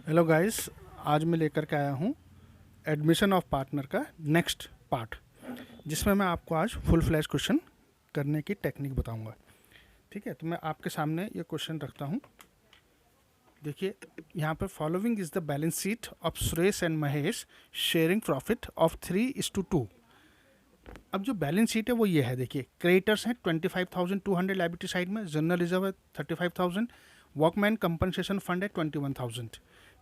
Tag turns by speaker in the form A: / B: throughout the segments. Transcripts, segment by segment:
A: Hello guys, आज मैं लेकर के आया हूँ एडमिशन ऑफ पार्टनर का नेक्स्ट पार्ट, जिसमें मैं आपको आज फुल फ्लैश क्वेश्चन करने की टेक्निक बताऊंगा। ठीक है, तो मैं आपके सामने ये क्वेश्चन रखता हूँ। देखिए, यहाँ पर following is the balance sheet of Suresh and Mahesh sharing profit of 3:2। अब जो बैलेंस शीट है वो ये है। देखिए, क्रेडिटर्स हैं 25,200 लाइबिलिटी साइड में, जनरल रिजर्व है 35,000, वर्कमैन कंपनसेशन फंड है 21,000।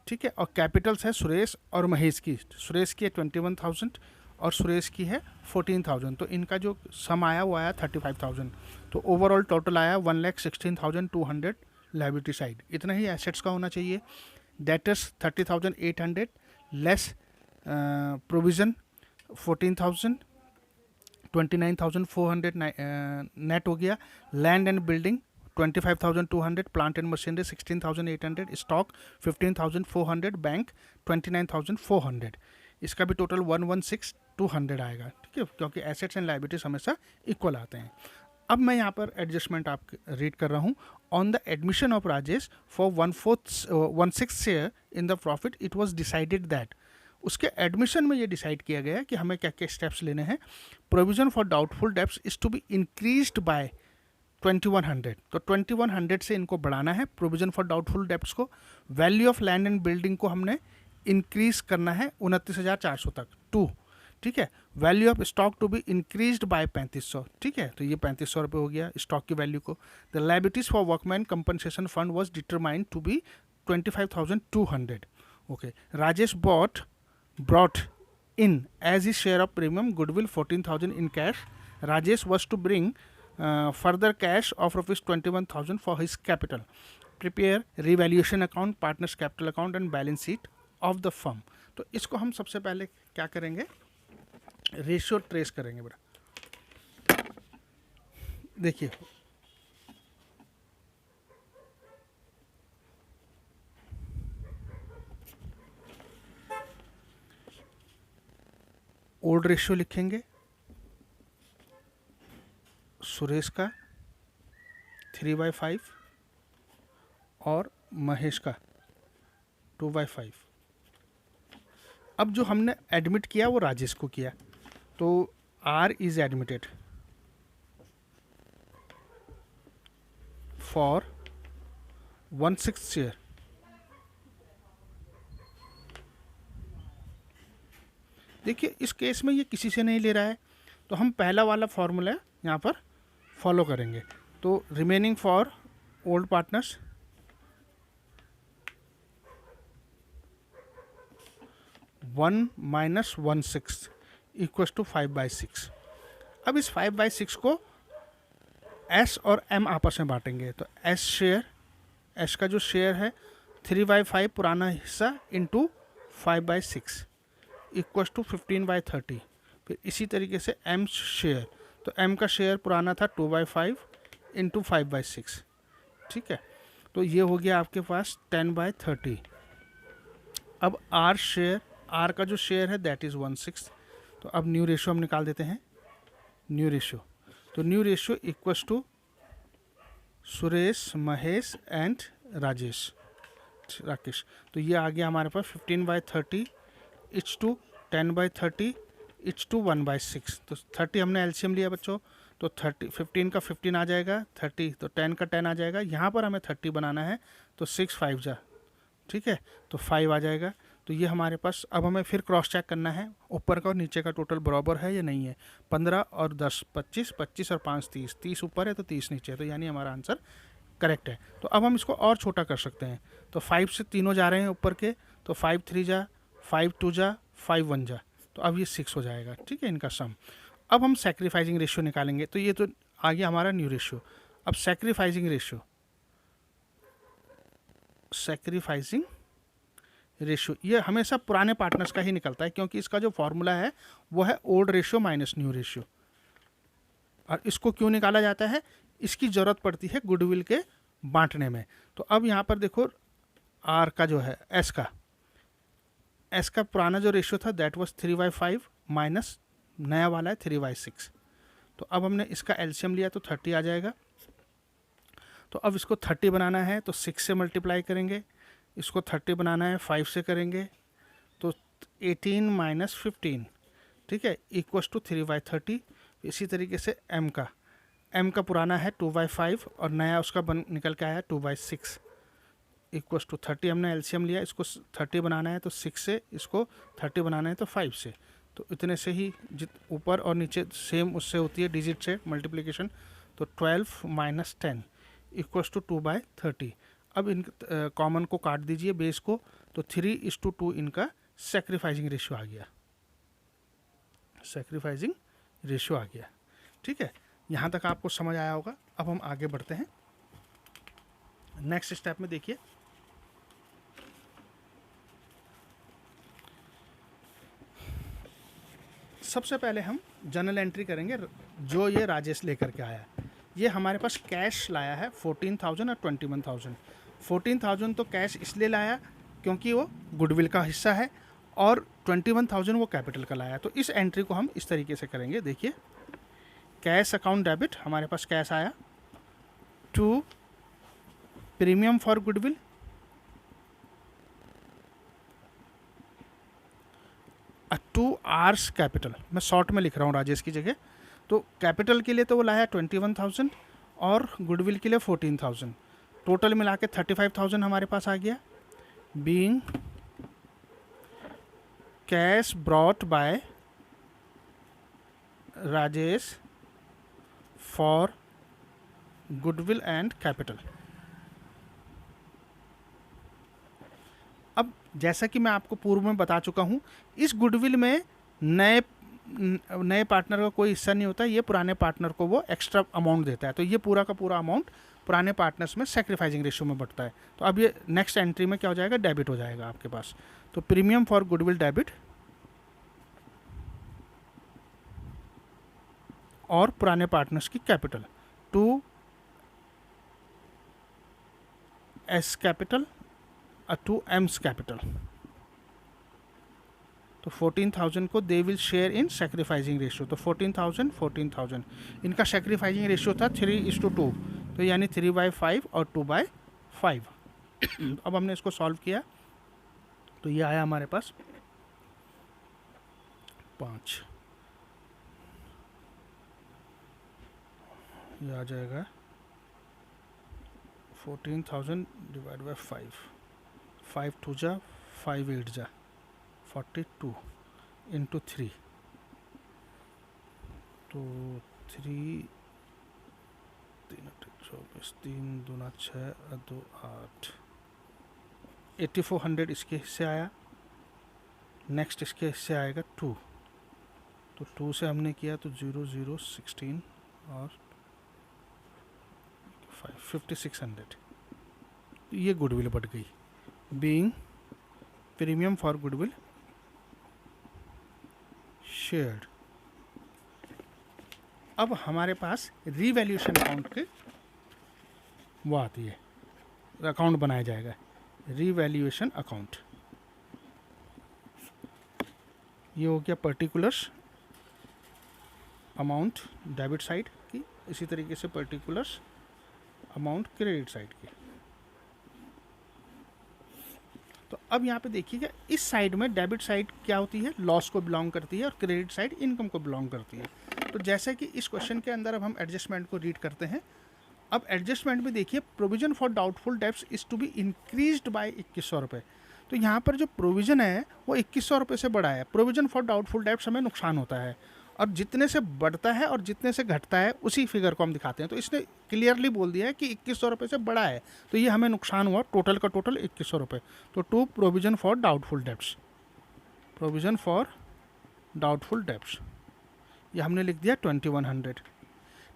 A: ठीक है, और कैपिटल्स है सुरेश और महेश की। सुरेश की है 21,000 और सुरेश की है 14,000। तो इनका जो सम आया वो आया 35,000। तो ओवरऑल टोटल आया 1,16,200 लाइबिलिटी साइड। इतना ही एसेट्स का होना चाहिए। डेटर्स 30,800 लेस प्रोविजन 14,000, 29,400 नेट हो गया। Land and building 25,200, plant and machinery 16,800, stock 15,400, bank 29,400। इसका भी टोटल 116,200 आएगा। ठीक है, क्योंकि एसेट्स एंड लाइबिलिटीज हमेशा इक्वल आते हैं। अब मैं यहाँ पर एडजस्टमेंट आप रीड कर रहा हूँ। On the admission of Rajesh for 1/6 share in the profit it was decided that. उसके एडमिशन में ये डिसाइड किया गया कि हमें क्या क्या स्टेप्स लेने हैं। Provision for doubtful debts is to be increased by 2100। तो 2100 से इनको बढ़ाना है प्रोविजन फॉर डाउटफुल डेब्ट्स को। Value of land and building को हमने इंक्रीज करना है 29,400 तक 2। ठीक है, value of stock to be increased by 3500। ठीक है, तो ये 3500 रुपये हो गया स्टॉक की वैल्यू को। The liabilities for workman compensation fund was determined to be 25,200। Okay, Rajesh brought in as his share of premium goodwill 14,000 in cash. Rajesh was to bring further cash of rupees 21,000 for his capital. Prepare revaluation account, partners capital account and balance sheet of the firm. तो इसको हम सबसे पहले क्या करेंगे, ratio trace करेंगे बेटा। देखिए, ओल्ड रेशियो लिखेंगे सुरेश का 3/5 और महेश का 2/5। अब जो हमने एडमिट किया वो राजेश को किया, तो R is admitted for 1/6 share. देखिए, इस केस में ये किसी से नहीं ले रहा है, तो हम पहला वाला फॉर्मूला यहाँ पर फॉलो करेंगे। तो remaining for old partners 1 - 1/6 equals to 5/6। अब इस 5/6 को एस और एम आपस में बांटेंगे। तो एस शेयर, एस का जो शेयर है 3/5 पुराना हिस्सा इंटू 5/6 इक्वल्स टू 15/30। फिर इसी तरीके से एम शेयर, तो एम का शेयर पुराना था 2/5 इंटू 5/6। ठीक है, तो ये हो गया आपके पास 10/30। अब आर शेयर, आर का जो शेयर है दैट इज़ 1/6। तो अब न्यू रेशियो हम निकाल देते हैं। न्यू रेशियो, तो new ratio equals to Suresh, Mahesh and Rakesh. तो ये आ गया हमारे पास 15/30 इट्स टू 10/30 इट्स टू 1/6। तो 30 हमने एलसीएम लिया बच्चों, तो 30 15 का 15 आ जाएगा, 30 तो 10 का 10 आ जाएगा। यहाँ पर हमें 30 बनाना है, तो 6 5 जा, ठीक है, तो 5 आ जाएगा। तो ये हमारे पास, अब हमें फिर क्रॉस चेक करना है ऊपर का और नीचे का टोटल बराबर है या नहीं है। 15 और 10 25, 25 और 5 30, 30 ऊपर है तो 30 नीचे है, तो यानी हमारा आंसर करेक्ट है। तो अब हम इसको और छोटा कर सकते हैं। तो 5 से तीनों जा रहे हैं ऊपर के, तो 5 3 जा, 5 2 जा, 5 1 जा, तो अब ये 6 हो जाएगा। ठीक है, इनका सम। अब हम सैक्रिफाइसिंग रेशियो निकालेंगे। तो ये तो आ गया हमारा न्यू रेशियो। अब सैक्रिफाइसिंग रेशियो, सैक्रिफाइसिंग रेशियो ये हमेशा पुराने पार्टनर्स का ही निकलता है, क्योंकि इसका जो फॉर्मूला है वो है old ratio minus new ratio. और इसको क्यों निकाला जाता है, इसकी ज़रूरत पड़ती है गुडविल के बांटने में। तो अब यहाँ पर देखो, आर का जो है एस का पुराना जो रेशियो था दैट वाज 3/5 माइनस नया वाला है 3/6। तो अब हमने इसका एलसीएम लिया तो 30 आ जाएगा। तो अब इसको 30 बनाना है तो 6 से मल्टीप्लाई करेंगे, इसको 30 बनाना है, 5 से करेंगे तो 18 माइनस 15, ठीक है, इक्वस टू 3/30। इसी तरीके से एम का पुराना है 2/5 और नया उसका निकल के आया 2/6 इक्वस टू 30। हमने एलसीएम लिया, इसको 30 बनाना है तो 6 से, इसको 30 बनाना है तो 5 से। तो इतने से ही ऊपर और नीचे सेम उससे होती है डिजिट से मल्टीप्लिकेशन। तो 12 माइनस 10 इक्वस टू 2/30। अब इन कॉमन को काट दीजिए बेस को, तो 3:2 इनका सेक्रीफाइसिंग रेशियो आ गया, सेक्रीफाइसिंग रेशियो आ गया। ठीक है, यहाँ तक आपको समझ आया होगा। अब हम आगे बढ़ते हैं नेक्स्ट स्टेप में। देखिए सबसे पहले हम जर्नल एंट्री करेंगे जो ये राजेश लेकर के आया। ये हमारे पास कैश लाया है 14,000 और 21,000। 14,000 तो कैश इसलिए लाया क्योंकि वो गुडविल का हिस्सा है, और 21,000 वो कैपिटल का लाया। तो इस एंट्री को हम इस तरीके से करेंगे। देखिए कैश अकाउंट डेबिट, हमारे पास कैश आया, to premium for goodwill, to R's capital. मैं शॉर्ट में लिख रहा हूँ राजेश की जगह। तो कैपिटल के लिए तो वो लाया 21,000 और गुडविल के लिए 14,000, टोटल मिला के 35,000 हमारे पास आ गया। Being cash brought by Rajesh for goodwill and capital. अब जैसा कि मैं आपको पूर्व में बता चुका हूँ, इस गुडविल में नए पार्टनर का कोई हिस्सा नहीं होता, ये पुराने पार्टनर को वो एक्स्ट्रा अमाउंट देता है। तो ये पूरा का पूरा अमाउंट पुराने पार्टनर्स में सेक्रीफाइसिंग रेशियो में बढ़ता है। तो अब ये नेक्स्ट एंट्री में क्या हो जाएगा, डेबिट हो जाएगा आपके पास। तो प्रीमियम फॉर गुडविल डेबिट और पुराने पार्टनर्स की capital, to S capital to M's capital. तो 14,000 को they will share in sacrificing ratio. तो 14,000 इनका सेक्रीफाइसिंग रेशियो था 3:2, तो यानी 3/5 और 2/5। अब हमने इसको सॉल्व किया तो ये आया हमारे पास 5, ये आ जाएगा 14,000 डिवाइड बाई 5, 5 2 जा 5 8 जा 42 इंटू 3, तो 3 3 24 3 दूना 6 2 8, 8400 इसके हिस्से आया। नेक्स्ट इसके हिस्से आएगा 2, तो 2 से हमने किया तो 0 0 16 और 5600। ये गुडविल बढ़ गई, being premium for goodwill shared. अब हमारे पास रीवैल्यूएशन अकाउंट के वो आती है, अकाउंट बनाया जाएगा रीवैल्यूएशन अकाउंट। ये हो गया पर्टिकुलर्स अमाउंट डेबिट साइड की, इसी तरीके से पर्टिकुलर्स अमाउंट क्रेडिट साइड की। तो अब यहाँ पे देखिएगा इस साइड में डेबिट साइड क्या होती है, लॉस को बिलोंग करती है, और क्रेडिट साइड इनकम को बिलोंग करती है। तो जैसे कि इस क्वेश्चन के अंदर अब हम एडजस्टमेंट को रीड करते हैं। अब एडजस्टमेंट में देखिए provision for doubtful debts is to be increased by 2100 रुपये। तो यहाँ पर जो प्रोविजन है वो 2100 रुपये से बढ़ा है। प्रोविजन फॉर डाउटफुल डेब्ट्स हमें नुकसान होता है, और जितने से बढ़ता है और जितने से घटता है उसी फिगर को हम दिखाते हैं। तो इसने क्लियरली बोल दिया है कि 2100 रुपये से बड़ा है, तो ये हमें नुकसान हुआ टोटल का टोटल 2100 रुपये। तो to provision for doubtful debts, provision for doubtful debts ये हमने लिख दिया 2100।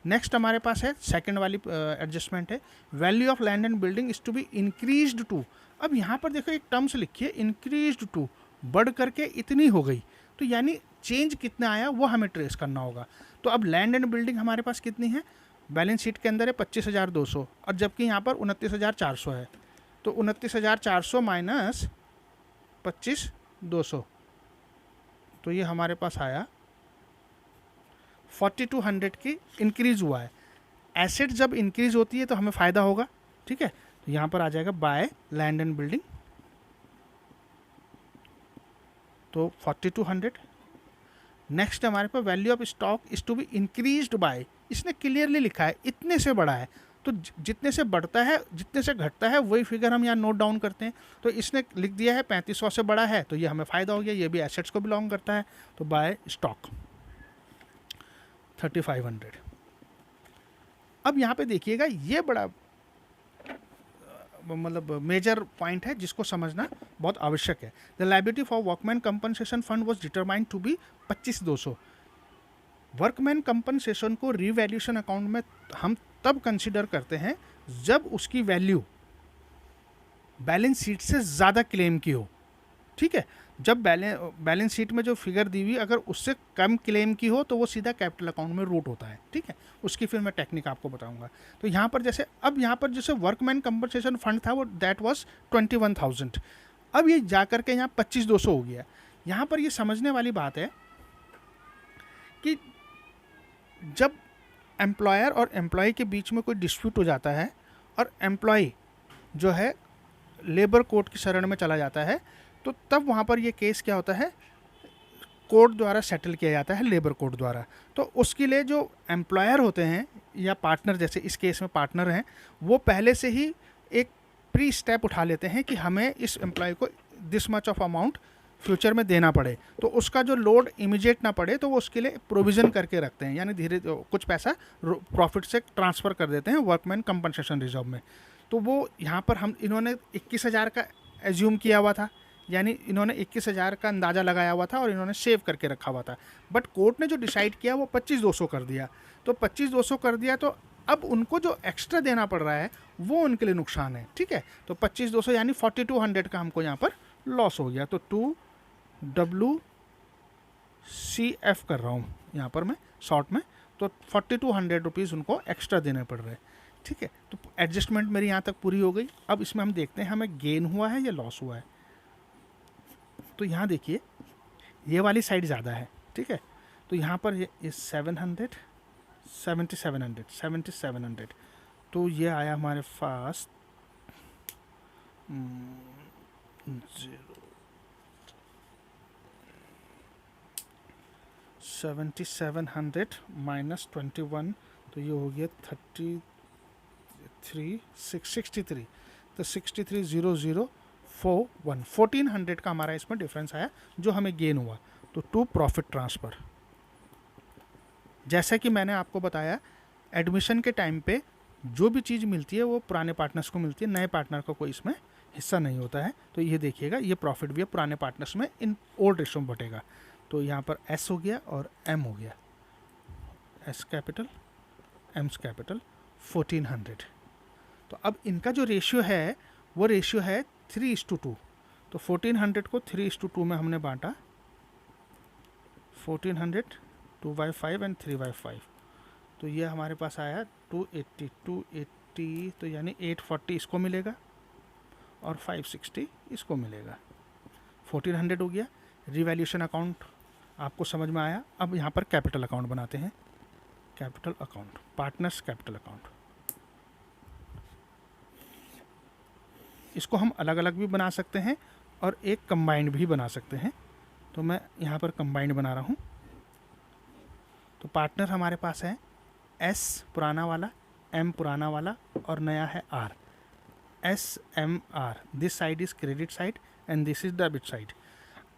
A: नेक्स्ट हमारे पास है सेकंड वाली एडजस्टमेंट है, value of land and building is to be increased to. अब यहाँ पर देखो एक टर्म्स लिखिए इंक्रीज्ड टू, बढ़ करके इतनी हो गई, तो यानी चेंज कितना आया वो हमें ट्रेस करना होगा। तो अब लैंड एंड बिल्डिंग हमारे पास कितनी है, बैलेंस शीट के अंदर है 25,200, और जबकि यहाँ पर 29,400 है। तो 29,400 माइनस 25,200, तो ये हमारे पास आया 4200 की इंक्रीज हुआ है। एसेट जब इंक्रीज होती है तो हमें फ़ायदा होगा, ठीक है। तो यहाँ पर आ जाएगा बाय लैंड एंड बिल्डिंग तो 4200। नेक्स्ट हमारे पास value of stock is to be increased by, इसने क्लियरली लिखा है इतने से बढ़ा है, तो जितने से बढ़ता है जितने से घटता है वही फिगर हम यहाँ नोट डाउन करते हैं। तो इसने लिख दिया है 3500 से बड़ा है, तो ये हमें फ़ायदा हो गया, ये भी एसेट्स को बिलोंग करता है, तो बाय स्टॉक 3500। अब यहाँ पे देखिएगा ये बड़ा मतलब मेजर पॉइंट है जिसको समझना बहुत आवश्यक है। The liability for workman compensation fund was determined to be 25,200। Workman compensation को रीवैल्यूएशन अकाउंट में हम तब कंसिडर करते हैं जब उसकी वैल्यू बैलेंस शीट से ज़्यादा क्लेम की हो, ठीक है। जब बैलेंस शीट में जो फिगर दी हुई अगर उससे कम क्लेम की हो तो वो सीधा कैपिटल अकाउंट में रूट होता है, ठीक है। उसकी फिर मैं टेक्निक आपको बताऊंगा। तो यहाँ पर जैसे अब यहाँ पर जैसे वर्कमैन कंपनसेशन फंड था वो दैट वाज 21,000, अब ये जा कर के यहाँ 25,200 हो गया। यहाँ पर ये समझने वाली बात है कि जब एम्प्लॉयर और एम्प्लॉय के बीच में कोई डिस्प्यूट हो जाता है और एम्प्लॉय जो है लेबर कोर्ट की शरण में चला जाता है, तो तब वहाँ पर ये केस क्या होता है, कोर्ट द्वारा सेटल किया जाता है, लेबर कोर्ट द्वारा। तो उसके लिए जो एम्प्लॉयर होते हैं या पार्टनर, जैसे इस केस में पार्टनर हैं, वो पहले से ही एक प्री स्टेप उठा लेते हैं कि हमें इस एम्प्लॉय को this much of amount future में देना पड़े, तो उसका जो लोड इमीडिएट ना पड़े तो वो उसके लिए प्रोविज़न करके रखते हैं, यानी धीरे कुछ पैसा प्रॉफिट से ट्रांसफ़र कर देते हैं वर्कमैन कंपनसेशन रिजर्व में। तो वो यहाँ पर हम इन्होंने 21,000 का एज्यूम किया हुआ था, यानी इन्होंने 21,000 का अंदाज़ा लगाया हुआ था और इन्होंने सेव करके रखा हुआ था, बट कोर्ट ने जो डिसाइड किया वो 25,200 कर दिया। तो 25,200 कर दिया तो अब उनको जो एक्स्ट्रा देना पड़ रहा है वो उनके लिए नुकसान है, ठीक है। तो 25,200 यानी 4200 का हमको यहाँ पर लॉस हो गया। तो 2WCF कर रहा हूँ यहाँ पर मैं शॉर्ट में, तो 4200 रुपीज़ उनको एक्स्ट्रा देने पड़ रहे हैं, ठीक है। तो एडजस्टमेंट मेरी यहाँ तक पूरी हो गई। अब इसमें हम देखते हैं हमें गेन हुआ है या लॉस हुआ है। तो यहाँ देखिए ये वाली साइड ज़्यादा है, ठीक है। तो यहाँ पर ये 7700, तो ये आया हमारे पास 7700 माइनस 21, तो ये हो गया 33,663, तो 63,004 1400 का हमारा इसमें डिफरेंस आया जो हमें गेन हुआ। तो टू प्रॉफिट ट्रांसफ़र, जैसा कि मैंने आपको बताया एडमिशन के टाइम पे जो भी चीज़ मिलती है वो पुराने पार्टनर्स को मिलती है, नए पार्टनर का कोई इसमें हिस्सा नहीं होता है। तो ये देखिएगा ये प्रॉफिट भी है पुराने पार्टनर्स में इन ओल्ड रेशो में बटेगा। तो यहाँ पर एस हो गया और एम हो गया, एस कैपिटल एम्स कैपिटल 1400। तो अब इनका जो रेशियो है वो रेशियो है 3:2। तो 1400 को 3:2 में हमने बांटा, 1400 2/5 एंड 3/5, तो ये हमारे पास आया 280, तो यानी 840 इसको मिलेगा और 560 इसको मिलेगा। 1400 हो गया। रिवैल्यूएशन अकाउंट आपको समझ में आया। अब यहाँ पर कैपिटल अकाउंट बनाते हैं, capital account, partners capital account. इसको हम अलग अलग भी बना सकते हैं और एक कंबाइंड भी बना सकते हैं। तो मैं यहाँ पर कंबाइंड बना रहा हूँ। तो पार्टनर हमारे पास है एस पुराना वाला, एम पुराना वाला और नया है R, S M R. This side is credit side and this is debit side.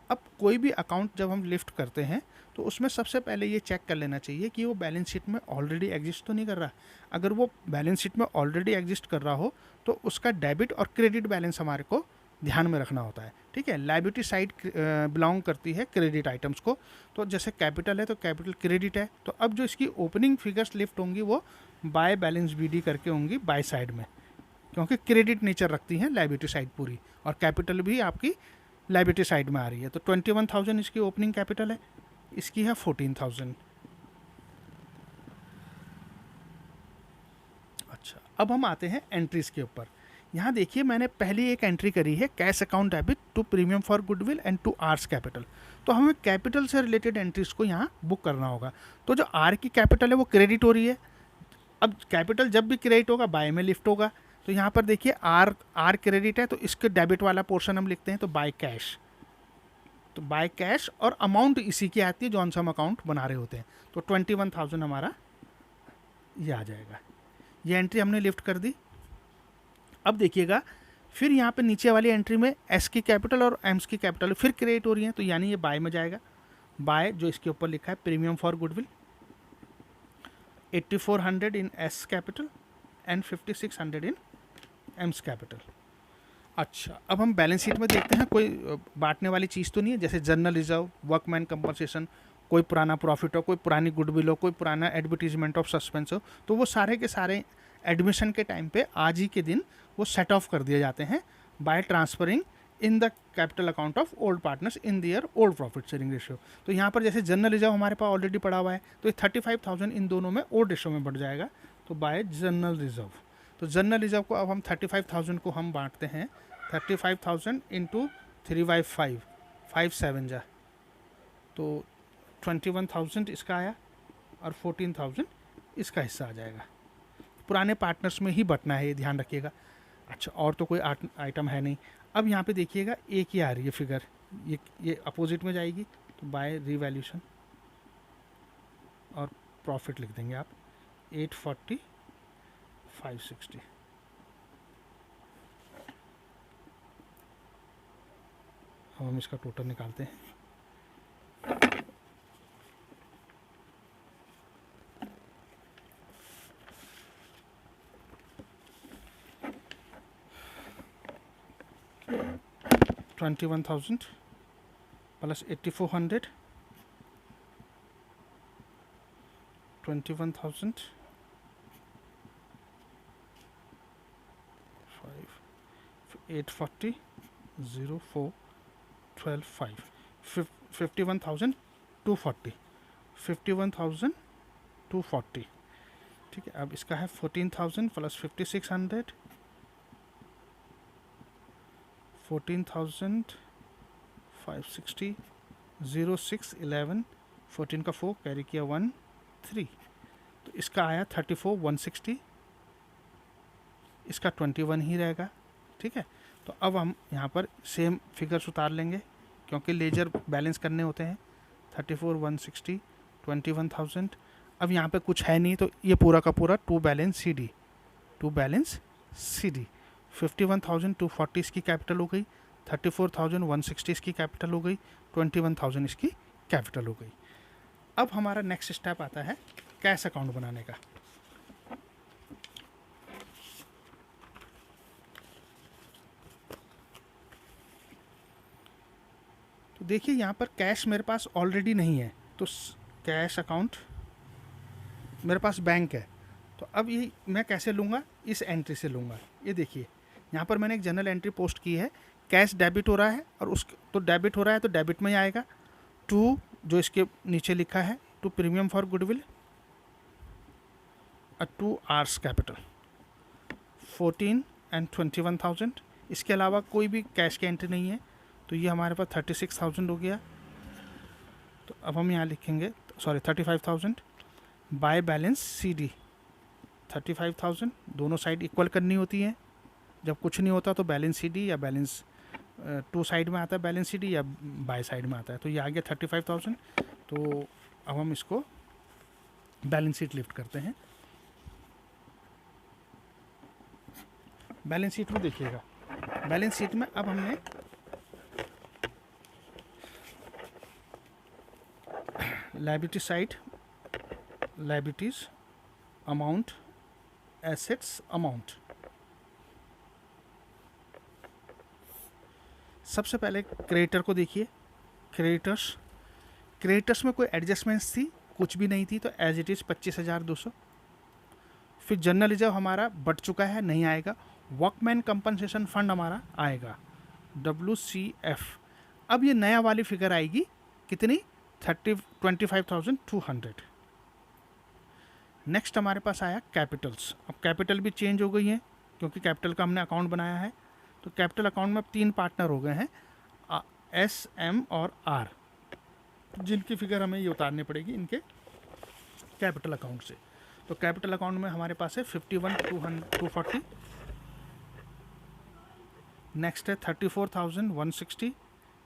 A: अब कोई भी अकाउंट जब हम लिफ्ट करते हैं तो उसमें सबसे पहले ये चेक कर लेना चाहिए कि वो बैलेंस शीट में ऑलरेडी एग्जिस्ट तो नहीं कर रहा। अगर वो बैलेंस शीट में ऑलरेडी एग्जिस्ट कर रहा हो तो उसका डेबिट और क्रेडिट बैलेंस हमारे को ध्यान में रखना होता है, ठीक है। लायबिलिटी साइड बिलोंग करती है क्रेडिट आइटम्स को। तो जैसे कैपिटल है तो कैपिटल क्रेडिट है, तो अब जो इसकी ओपनिंग फिगर्स लिफ्ट होंगी वो बाय बैलेंस BD करके होंगी बाय साइड में, क्योंकि क्रेडिट नेचर रखती हैं लायबिलिटी साइड पूरी, और कैपिटल भी आपकी लायबिलिटी साइड में आ रही है। तो 21,000 इसकी ओपनिंग कैपिटल है, इसकी है 14,000। अच्छा, अब हम आते हैं एंट्रीज के ऊपर। यहाँ देखिए मैंने पहली एक एंट्री करी है cash account debit to premium for goodwill and to R's capital. तो हमें कैपिटल से रिलेटेड एंट्रीज को यहाँ बुक करना होगा। तो जो आर की कैपिटल है वो क्रेडिट हो रही है। अब कैपिटल जब भी क्रेडिट होगा बाय में लिफ्ट होगा। तो यहाँ पर देखिए आर क्रेडिट है तो इसके डेबिट वाला पोर्शन हम लिखते हैं तो बाय कैश। तो बाय कैश, और अमाउंट इसी की आती है जो हम अकाउंट बना रहे होते हैं। तो 21,000 हमारा ये आ जाएगा। ये एंट्री हमने लिफ्ट कर दी। अब देखिएगा फिर यहाँ पे नीचे वाली एंट्री में एस की कैपिटल और एम्स की कैपिटल फिर क्रिएट हो रही है, तो यानी ये बाय में जाएगा। बाय जो इसके ऊपर लिखा है premium for goodwill, 8400 in S capital and 5600 in AIIMS capital. अच्छा, अब हम बैलेंस शीट में देखते हैं कोई बांटने वाली चीज़ तो नहीं है, जैसे जनरल रिजर्व, वर्कमैन कंपनसेशन, कोई पुराना प्रॉफिट हो, कोई पुरानी गुडविल हो, कोई पुराना एडवर्टीजमेंट ऑफ सस्पेंस हो, तो वो सारे के सारे एडमिशन के टाइम पे आज ही के दिन वो सेट ऑफ कर दिए जाते हैं by transferring in the capital account of old partners in their old profit sharing ratio. तो यहाँ पर जैसे जनरल रिजर्व हमारे पास ऑलरेडी पड़ा हुआ है, तो ये 35,000 इन दोनों में ओल्ड रेशियो में बढ़ जाएगा, तो बाय जनरल रिजर्व। तो जनरल रिजर्व को अब हम 35,000 को हम बांटते हैं 35,000 इंटू 3/5, 5 7 जा, तो 21,000 इसका आया और 14,000 इसका हिस्सा आ जाएगा। पुराने पार्टनर्स में ही बटना है, ये ध्यान रखिएगा। अच्छा, और तो कोई आइटम है नहीं। अब यहाँ पे देखिएगा एक ही आ रही है फिगर, ये अपोजिट में जाएगी, तो बाय रिवैल्यूशन और प्रॉफिट लिख देंगे आप 840 560। अब हम इसका टोटल निकालते हैं। $21,000 प्लस 8,400, 21,000 840 04 12 5 51,240 51,240। ठीक है, अब इसका है 14,000 प्लस 5,600 14,560 06 11 14 का 4 कैरी किया 1 3, तो इसका आया 34,160, इसका 21 ही रहेगा। ठीक है, तो अब हम यहाँ पर सेम फिगर्स उतार लेंगे क्योंकि लेजर बैलेंस करने होते हैं। 34,160 21,000। अब यहाँ पे कुछ है नहीं, तो ये पूरा का पूरा टू बैलेंस सी डी 51,240 इसकी कैपिटल हो गई, 34,160 इसकी कैपिटल हो गई, 21,000 इसकी कैपिटल हो गई। अब हमारा नेक्स्ट स्टेप आता है कैश अकाउंट बनाने का। तो देखिए यहाँ पर कैश मेरे पास ऑलरेडी नहीं है, तो कैश अकाउंट मेरे पास बैंक है, तो अब ये मैं कैसे लूँगा, इस एंट्री से लूँगा। ये देखिए यहाँ पर मैंने एक जनरल एंट्री पोस्ट की है, कैश डेबिट हो रहा है और उस तो डेबिट हो रहा है तो डेबिट में ही आएगा। टू जो इसके नीचे लिखा है to premium for goodwill to R's capital 14 and 21,000। इसके अलावा कोई भी कैश की एंट्री नहीं है, तो ये हमारे पास 36,000 हो गया। तो अब हम यहाँ लिखेंगे 35,000 बाय बैलेंस सी डी 35,000। दोनों साइड इक्वल करनी होती हैं, जब कुछ नहीं होता तो बैलेंस सी डी या बैलेंस टू साइड में आता है बैलेंस सी डी या बाय साइड में आता है। तो ये आ गया 35,000। तो अब हम इसको बैलेंस शीट लिफ्ट करते हैं। बैलेंस शीट में देखिएगा, बैलेंस शीट में अब हमने liability side, liabilities amount, assets amount. सबसे पहले क्रेडिटर को देखिए, क्रेडिटर्स में कोई एडजस्टमेंट्स थी, कुछ भी नहीं थी, तो एज इट इज़ 25,200। फिर जनरल रिजर्व हमारा बढ़ चुका है, नहीं आएगा। वर्कमैन कंपनसेशन फंड हमारा आएगा WCF। अब ये नया वाली फिगर आएगी कितनी, 25,200। नेक्स्ट हमारे पास आया कैपिटल्स। अब कैपिटल भी चेंज हो गई है क्योंकि कैपिटल का हमने अकाउंट बनाया है। तो कैपिटल अकाउंट में अब 3 पार्टनर हो गए हैं, S, M और R, जिनकी फिगर हमें ये उतारनी पड़ेगी इनके कैपिटल अकाउंट से। तो कैपिटल अकाउंट में हमारे पास है 51,240, नेक्स्ट है 34,160,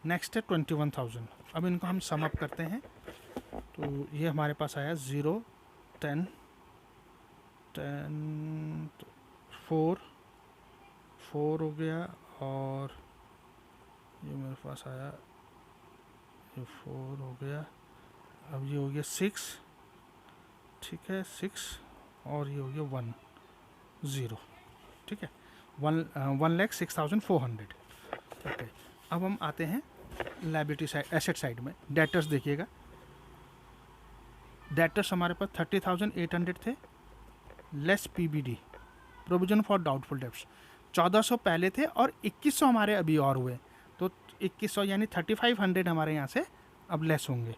A: नेक्स्ट है 21,000। अब इनको हम सम अप करते हैं तो ये हमारे पास आया 0, 10, 4 हो गया, और ये मेरे पास आया, ये 4 हो गया, अब ये हो गया 6, ठीक है 6, और ये हो गया 1, 0, ठीक है 1,06,400। ओके, अब हम आते हैं लायबिलिटी साइड, एसेट साइड में। डेटर्स देखिएगा, डेटर्स हमारे पास 30,800 थे, less PBD, provision for doubtful debts 1400 पहले थे और 2100 हमारे अभी और हुए, तो 2100 यानी 3500 हमारे यहाँ से अब लेस होंगे।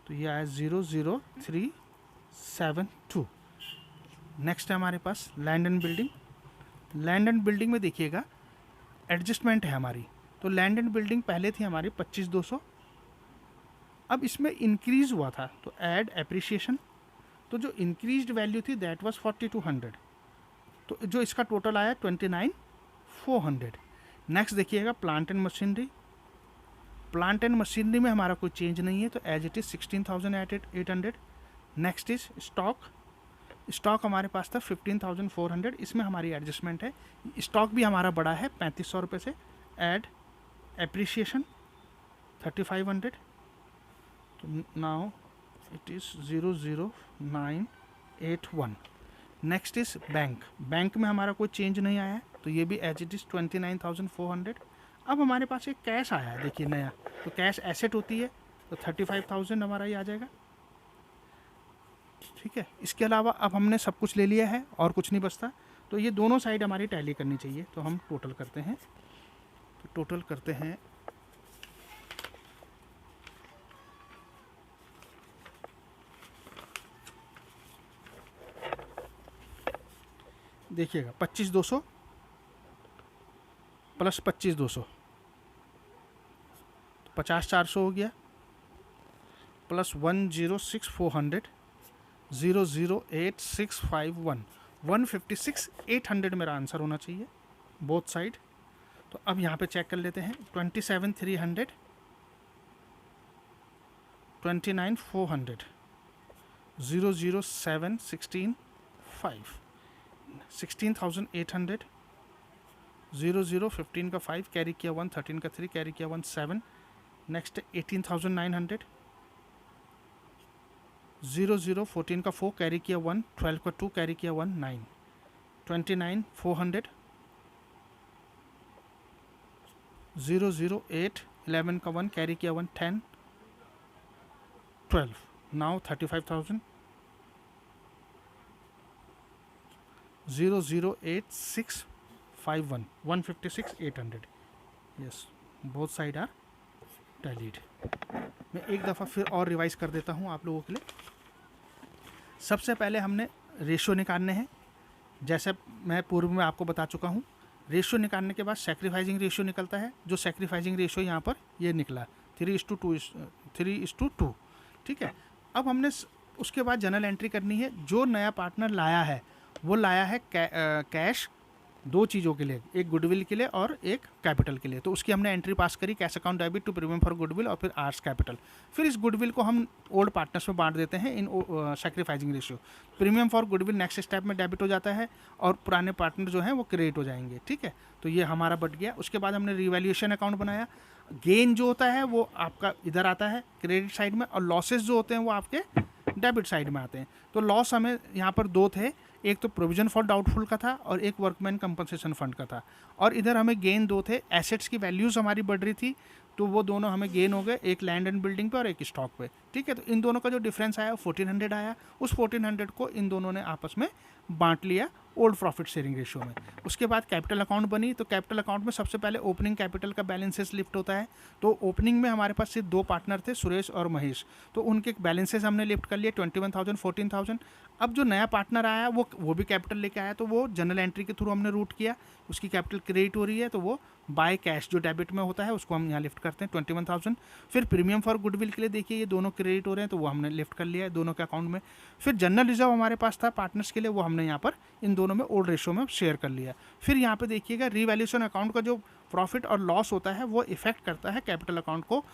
A: तो ये आया 00372। नेक्स्ट है हमारे पास land and building. Land and building में देखिएगा एडजस्टमेंट है हमारी, तो लैंड एंड बिल्डिंग पहले थी हमारी 25,200, अब इसमें इंक्रीज हुआ था तो ऐड एप्रिसिएशन, तो जो इंक्रीज्ड वैल्यू थी दैट वाज 4200, तो जो इसका टोटल आया 29,400। नेक्स्ट देखिएगा plant and machinery. Plant and machinery में हमारा कोई चेंज नहीं है, तो as it is 16,800। Next is stock. Stock हमारे पास था 15,400, इसमें हमारी एडजस्टमेंट है, स्टॉक भी हमारा बड़ा है 3500 रुपये से। ऐड एप्रिसिएशन 3,500, तो now it is 00981। Next is bank. Bank में हमारा कोई चेंज नहीं आया है, तो ये भी एज इट इज़ 29,400। अब हमारे पास एक कैश आया है, देखिए नया, तो कैश एसेट होती है, तो 35,000 हमारा ये आ जाएगा, ठीक है। इसके अलावा अब हमने सब कुछ ले लिया है और कुछ नहीं बचता, तो ये दोनों साइड हमारी टैली करनी चाहिए, तो हम टोटल करते हैं। तो टोटल करते हैं, देखिएगा 25,200 प्लस 25,200, 50,400 हो गया, प्लस 106,400, 008,651, 156,800 मेरा आंसर होना चाहिए बोथ साइड। तो अब यहाँ पे चेक कर लेते हैं, 27,300, 29,400, 007,16,5, 16,800, 0,015 का 5 कैरी किया 1, 13 का 3 कैरी किया 1, 7। नेक्स्ट 18,900, 0,014 का 4 कैरी किया 1, 12 का 2 कैरी किया 1, 9, 29,400, 0,08, 11 का 1 कैरी किया 1, 10, 12, now 35,000, 0,08651, 156,800। Yes, both side are tallied. मैं एक दफ़ा फिर और रिवाइज कर देता हूँ आप लोगों के लिए। सबसे पहले हमने रेशियो निकालने हैं, जैसे मैं पूर्व में आपको बता चुका हूँ। रेशियो निकालने के बाद सैक्रिफाइसिंग रेशियो निकलता है, जो सैक्रिफाइसिंग रेशियो यहाँ पर ये निकला 3:2, ठीक है। अब हमने उसके बाद जनरल एंट्री करनी है, जो नया पार्टनर लाया है वो लाया है कैश 2 चीज़ों के लिए, एक गुडविल के लिए और एक कैपिटल के लिए, तो उसकी हमने एंट्री पास करी, cash account debit to premium for goodwill और फिर आर्स कैपिटल। फिर इस गुडविल को हम ओल्ड पार्टनर्स में बांट देते हैं in sacrificing ratio. Premium for goodwill next step में डेबिट हो जाता है और पुराने पार्टनर जो हैं वो क्रेडिट हो जाएंगे, ठीक है। तो ये हमारा बट गया। उसके बाद हमने रिवैल्यूएशन अकाउंट बनाया। गेन जो होता है वो आपका इधर आता है क्रेडिट साइड में, और लॉसेस जो होते हैं वो आपके डेबिट साइड में आते हैं। तो लॉस हमें यहाँ पर 2 थे, एक तो प्रोविजन फॉर डाउटफुल का था और एक वर्कमैन कंपनसेशन फंड का था, और इधर हमें गेन 2 थे। एसेट्स की वैल्यूज़ हमारी बढ़ रही थी, तो वो दोनों हमें गेन हो गए, एक लैंड एंड बिल्डिंग पे और एक स्टॉक पे, ठीक है। तो इन दोनों का जो डिफरेंस आया 1400 आया, उस 1400 को इन दोनों ने आपस में बांट लिया ओल्ड प्रॉफिट शेयरिंग रेशियो में। उसके बाद कैपिटल अकाउंट बनी, तो कैपिटल अकाउंट में सबसे पहले ओपनिंग कैपिटल का बैलेंसेस लिफ्ट होता है। तो ओपनिंग में हमारे पास सिर्फ 2 पार्टनर थे, सुरेश और महेश, तो उनके बैलेंसेस हमने लिफ्ट कर लिए 21,000, 14,000। अब जो नया पार्टनर आया वो भी कैपिटल लेके आया, तो वो जनरल एंट्री के थ्रू हमने रूट किया, उसकी कैपिटल क्रेडिट हो रही है, तो वो बाय कैश जो डेबिट में होता है उसको हम यहाँ लिफ्ट करते हैं 21,000। फिर प्रीमियम फॉर गुडविल के लिए देखिए ये दोनों क्रेडिट हो रहे हैं, तो वो हमने लिफ्ट कर लिया है दोनों के अकाउंट में। फिर जनरल रिजर्व हमारे पास था पार्टनर्स के लिए, वो हमने यहाँ पर इन दोनों दोनों में ओल्ड रेशियो में शेयर कर लिया। फिर यहाँ पे देखिएगा रीवैल्यूएशन अकाउंट का जो प्रॉफिट और लॉस होता है वो इफेक्ट करता है कैपिटल अकाउंट को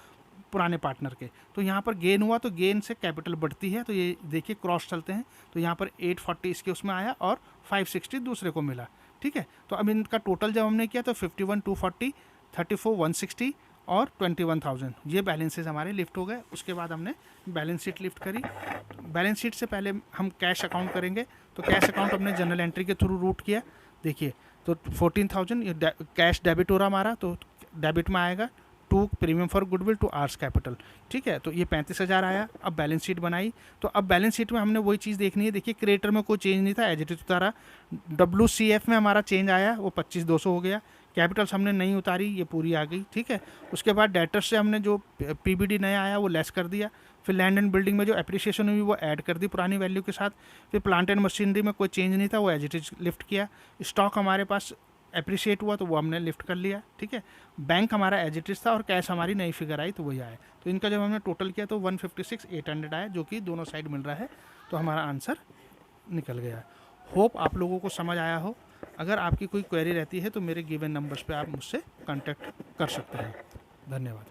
A: पुराने पार्टनर के। तो यहाँ पर गेन हुआ तो गेन से कैपिटल बढ़ती है, तो ये देखिए क्रॉस चलते हैं, तो यहाँ पर 840 इसके उसमें आया और 560 दूसरे को मिला। ठीक है, तो अब इनका टोटल जब हमने किया तो 51,240, 34,160 और 21,000 ये बैलेंसेस हमारे लिफ्ट हो गए। उसके बाद हमने बैलेंस शीट लिफ्ट करी। बैलेंस शीट से पहले हम कैश अकाउंट करेंगे, तो कैश अकाउंट हमने जनरल एंट्री के थ्रू रूट किया। देखिए तो 14,000 ये कैश डेबिट हो रहा हमारा, तो डेबिट में आएगा to premium for goodwill to R's capital. ठीक है, तो ये 35,000 आया। अब बैलेंस शीट बनाई, तो अब बैलेंस शीट में हमने वही चीज़ देखनी है। देखिए क्रेडिटर में कोई चेंज नहीं था, एज इट इज उतारा। WCF में हमारा चेंज आया, वो 25,200 हो गया। कैपिटल्स हमने नहीं उतारी, ये पूरी आ गई। ठीक है, उसके बाद डेटर्स से हमने जो PBD नया आया वो लेस कर दिया। फिर लैंड एंड बिल्डिंग में जो एप्रिसिएशन हुई वो ऐड कर दी पुरानी वैल्यू के साथ। फिर प्लांट एंड मशीनरी में कोई चेंज नहीं था, वो एज इट इज लिफ्ट किया। स्टॉक हमारे पास एप्रिशिएट हुआ तो वो हमने लिफ्ट कर लिया। ठीक है, बैंक हमारा एज इट इज था और कैश हमारी नई फिगर आई तो वही आया। तो इनका जब हमने टोटल किया तो 156,800 आया, जो कि दोनों साइड मिल रहा है, तो हमारा आंसर निकल गया। होप आप लोगों को समझ आया हो। अगर आपकी कोई क्वेरी रहती है तो मेरे गिवन नंबर्स पे आप मुझसे कांटेक्ट कर सकते हैं। धन्यवाद।